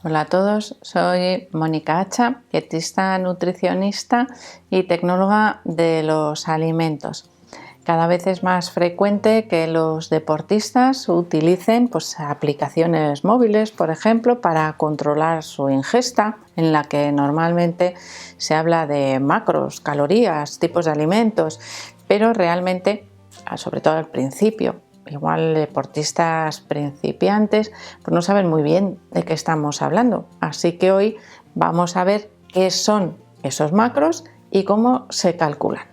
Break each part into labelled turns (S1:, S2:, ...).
S1: Hola a todos, soy Mónica Hacha, dietista, nutricionista y tecnóloga de los alimentos. Cada vez es más frecuente que los deportistas utilicen aplicaciones móviles, por ejemplo, para controlar su ingesta, en la que normalmente se habla de macros, calorías, tipos de alimentos, pero realmente, sobre todo al principio, igual deportistas principiantes, pues no saben muy bien de qué estamos hablando. Así que hoy vamos a ver qué son esos macros y cómo se calculan.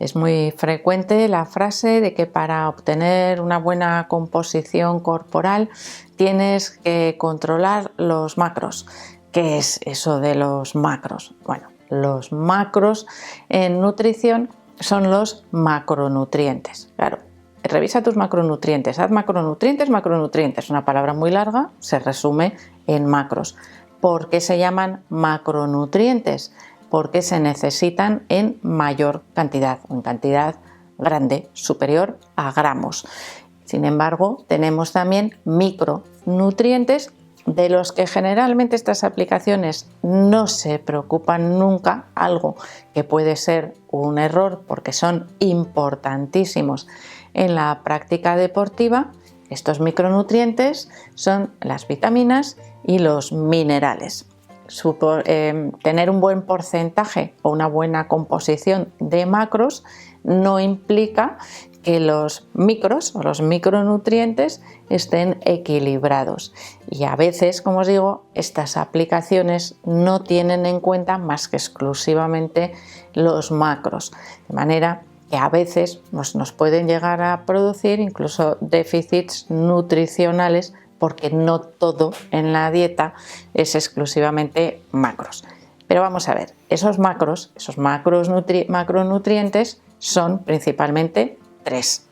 S1: Es muy frecuente la frase de que para obtener una buena composición corporal tienes que controlar los macros. ¿Qué es eso de los macros? Bueno, los macros en nutrición son los macronutrientes. Claro, revisa tus macronutrientes, haz macronutrientes, macronutrientes. Una palabra muy larga se resume en macros. ¿Por qué se llaman macronutrientes? Porque se necesitan en mayor cantidad, o en cantidad grande, superior a gramos. Sin embargo, tenemos también micronutrientes, de los que generalmente estas aplicaciones no se preocupan nunca, algo que puede ser un error porque son importantísimos en la práctica deportiva. Estos micronutrientes son las vitaminas y los minerales. Tener un buen porcentaje o una buena composición de macros no implica que los micros o los micronutrientes estén equilibrados, y a veces, como os digo, estas aplicaciones no tienen en cuenta más que exclusivamente los macros, de manera que a veces nos pueden llegar a producir incluso déficits nutricionales, porque no todo en la dieta es exclusivamente macros. Pero vamos a ver, esos macronutrientes son principalmente tres: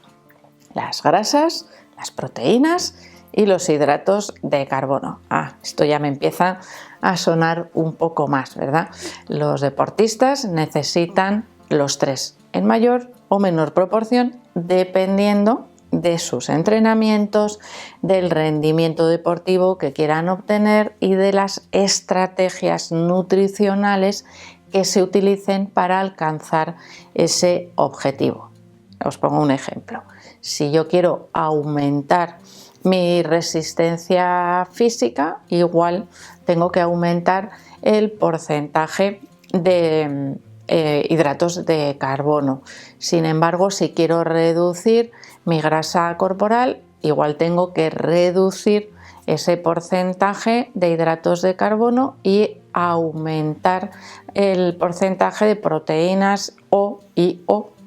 S1: las grasas, las proteínas y los hidratos de carbono. Esto ya me empieza a sonar un poco más, ¿verdad? Los deportistas necesitan los tres en mayor o menor proporción, dependiendo de sus entrenamientos, del rendimiento deportivo que quieran obtener y de las estrategias nutricionales que se utilicen para alcanzar ese objetivo. Os pongo un ejemplo. Si yo quiero aumentar mi resistencia física, igual tengo que aumentar el porcentaje de hidratos de carbono. Sin embargo, si quiero reducir mi grasa corporal, igual tengo que reducir ese porcentaje de hidratos de carbono y aumentar el porcentaje de proteínas o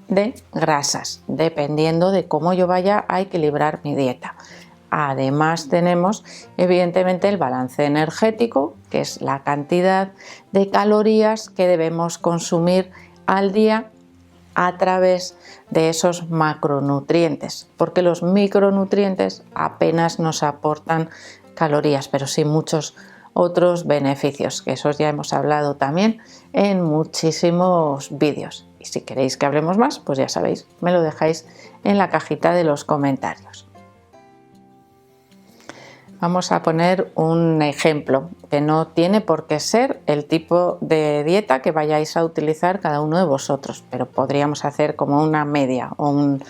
S1: de grasas, dependiendo de cómo yo vaya a equilibrar mi dieta. Además, tenemos evidentemente el balance energético, que es la cantidad de calorías que debemos consumir al día a través de esos macronutrientes, porque los micronutrientes apenas nos aportan calorías, pero sí muchos otros beneficios, que esos ya hemos hablado también en muchísimos vídeos. Y si queréis que hablemos más, pues ya sabéis, me lo dejáis en la cajita de los comentarios. Vamos a poner un ejemplo que no tiene por qué ser el tipo de dieta que vayáis a utilizar cada uno de vosotros, pero podríamos hacer como una media o un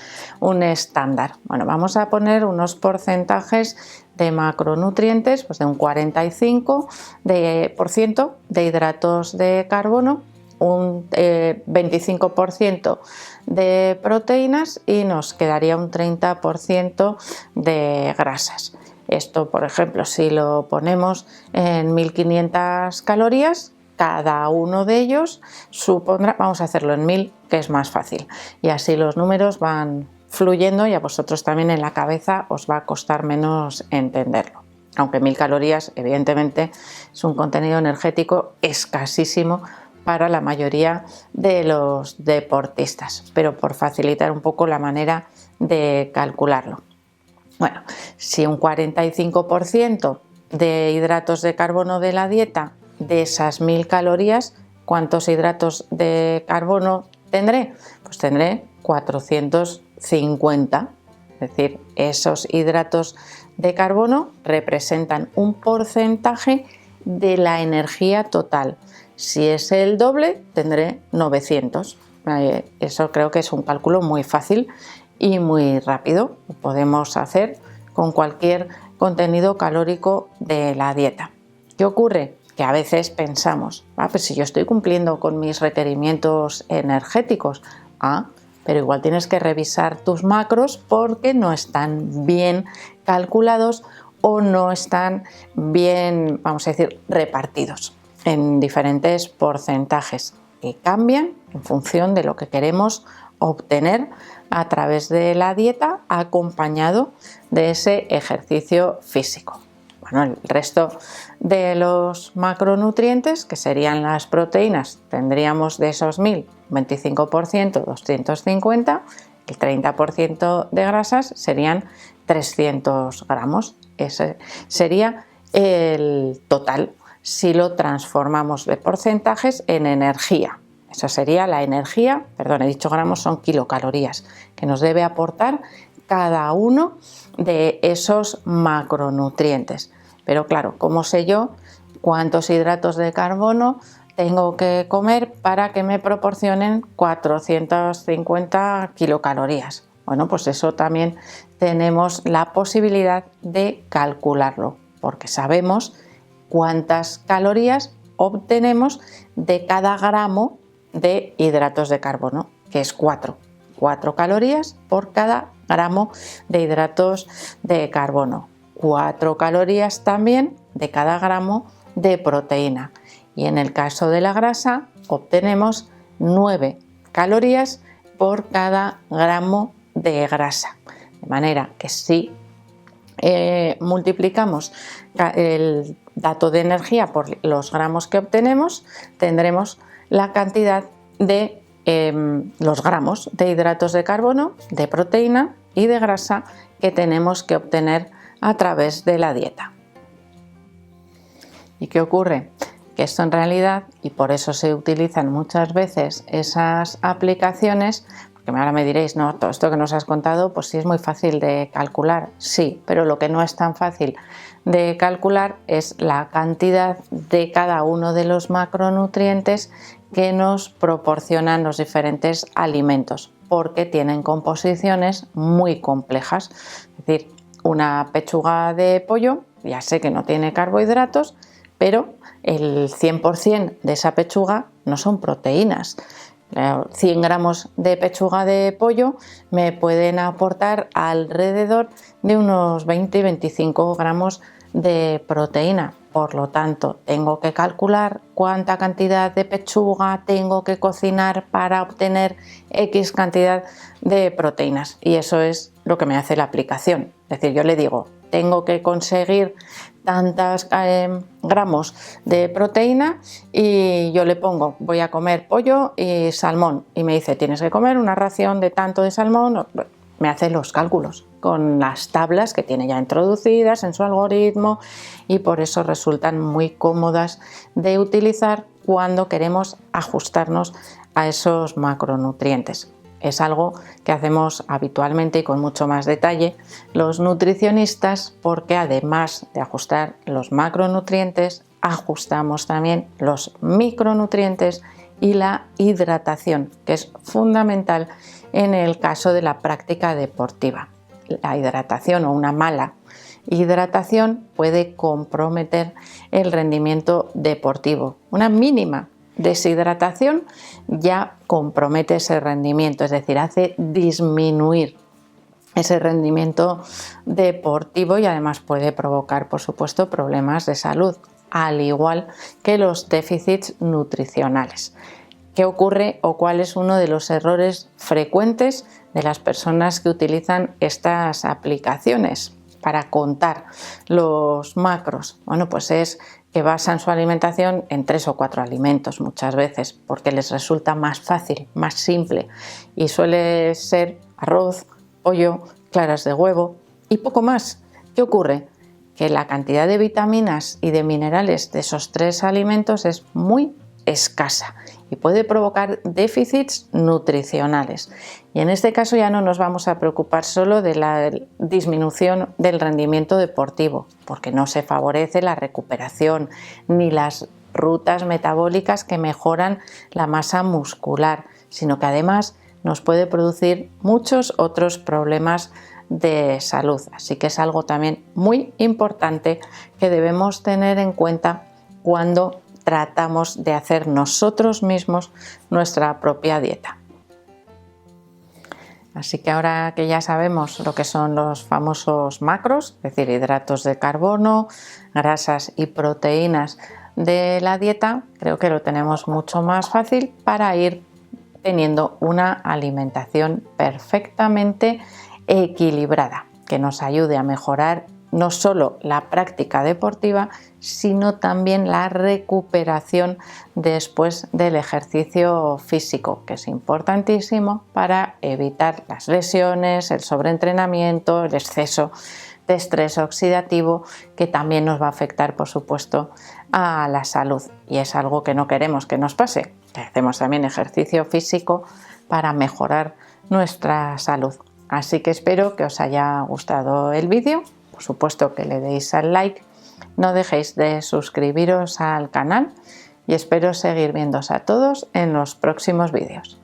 S1: estándar. Bueno, vamos a poner unos porcentajes de macronutrientes, pues de un 45% de hidratos de carbono, un 25% de proteínas y nos quedaría un 30% de grasas. Esto, por ejemplo, si lo ponemos en 1500 calorías, cada uno de ellos supondrá, vamos a hacerlo en 1000, que es más fácil, y así los números van fluyendo y a vosotros también en la cabeza os va a costar menos entenderlo. Aunque 1000 calorías, evidentemente, es un contenido energético escasísimo para la mayoría de los deportistas, pero por facilitar un poco la manera de calcularlo. Bueno, si un 45% de hidratos de carbono de la dieta de esas 1000 calorías, ¿cuántos hidratos de carbono tendré? Pues tendré 450. Es decir, esos hidratos de carbono representan un porcentaje de la energía total. Si es el doble, tendré 900. Eso creo que es un cálculo muy fácil y muy rápido. Lo podemos hacer con cualquier contenido calórico de la dieta. ¿Qué ocurre? Que a veces pensamos, pues si yo estoy cumpliendo con mis requerimientos energéticos, pero igual tienes que revisar tus macros porque no están bien calculados o no están bien, vamos a decir, repartidos en diferentes porcentajes que cambian en función de lo que queremos obtener a través de la dieta acompañado de ese ejercicio físico. Bueno, el resto de los macronutrientes, que serían las proteínas, tendríamos de esos 1000, 25%, 250, el 30% de grasas serían 300 gramos. Ese sería el total si lo transformamos de porcentajes en energía. Eso sería la energía, perdón, he dicho gramos, son kilocalorías, que nos debe aportar cada uno de esos macronutrientes. Pero claro, ¿cómo sé yo cuántos hidratos de carbono tengo que comer para que me proporcionen 450 kilocalorías? Bueno, pues eso también tenemos la posibilidad de calcularlo, porque sabemos cuántas calorías obtenemos de cada gramo de hidratos de carbono, que es 4 calorías por cada gramo de hidratos de carbono. 4 calorías también de cada gramo de proteína. Y en el caso de la grasa obtenemos 9 calorías por cada gramo de grasa. De manera que si multiplicamos el dato de energía por los gramos que obtenemos, tendremos la cantidad de los gramos de hidratos de carbono, de proteína y de grasa que tenemos que obtener a través de la dieta. ¿Y qué ocurre? Que esto en realidad, y por eso se utilizan muchas veces esas aplicaciones, porque ahora me diréis, no, todo esto que nos has contado, pues sí es muy fácil de calcular, sí, pero lo que no es tan fácil de calcular es la cantidad de cada uno de los macronutrientes que nos proporcionan los diferentes alimentos, porque tienen composiciones muy complejas. Es decir, una pechuga de pollo, ya sé que no tiene carbohidratos, pero el 100% de esa pechuga no son proteínas. 100 gramos de pechuga de pollo me pueden aportar alrededor de unos 20-25 gramos de proteína. Por lo tanto, tengo que calcular cuánta cantidad de pechuga tengo que cocinar para obtener X cantidad de proteínas. Y eso es lo que me hace la aplicación. Es decir, yo le digo, tengo que conseguir tantos gramos de proteína y yo le pongo, voy a comer pollo y salmón. Y me dice, tienes que comer una ración de tanto de salmón. Me hace los cálculos con las tablas que tiene ya introducidas en su algoritmo y por eso resultan muy cómodas de utilizar cuando queremos ajustarnos a esos macronutrientes. Es algo que hacemos habitualmente y con mucho más detalle los nutricionistas, porque además de ajustar los macronutrientes, ajustamos también los micronutrientes y la hidratación, que es fundamental en el caso de la práctica deportiva. La hidratación o una mala hidratación puede comprometer el rendimiento deportivo. Una mínima deshidratación ya compromete ese rendimiento, es decir, hace disminuir ese rendimiento deportivo y además puede provocar, por supuesto, problemas de salud, al igual que los déficits nutricionales. ¿Qué ocurre o cuál es uno de los errores frecuentes de las personas que utilizan estas aplicaciones para contar los macros? Bueno, pues es que basan su alimentación en 3 o 4 alimentos muchas veces, porque les resulta más fácil, más simple, y suele ser arroz, pollo, claras de huevo y poco más. ¿Qué ocurre? que la cantidad de vitaminas y de minerales de esos 3 alimentos es muy escasa y puede provocar déficits nutricionales. Y en este caso ya no nos vamos a preocupar solo de la disminución del rendimiento deportivo, porque no se favorece la recuperación ni las rutas metabólicas que mejoran la masa muscular, sino que además nos puede producir muchos otros problemas de salud. Así que es algo también muy importante que debemos tener en cuenta cuando tratamos de hacer nosotros mismos nuestra propia dieta. Así que ahora que ya sabemos lo que son los famosos macros, es decir, hidratos de carbono, grasas y proteínas de la dieta, creo que lo tenemos mucho más fácil para ir teniendo una alimentación perfectamente equilibrada, que nos ayude a mejorar no solo la práctica deportiva, sino también la recuperación después del ejercicio físico, que es importantísimo para evitar las lesiones, el sobreentrenamiento, el exceso de estrés oxidativo, que también nos va a afectar, por supuesto, a la salud. Y es algo que no queremos que nos pase, que hacemos también ejercicio físico para mejorar nuestra salud. Así que espero que os haya gustado el vídeo. Por supuesto que le deis al like, no dejéis de suscribiros al canal y espero seguir viéndoos a todos en los próximos vídeos.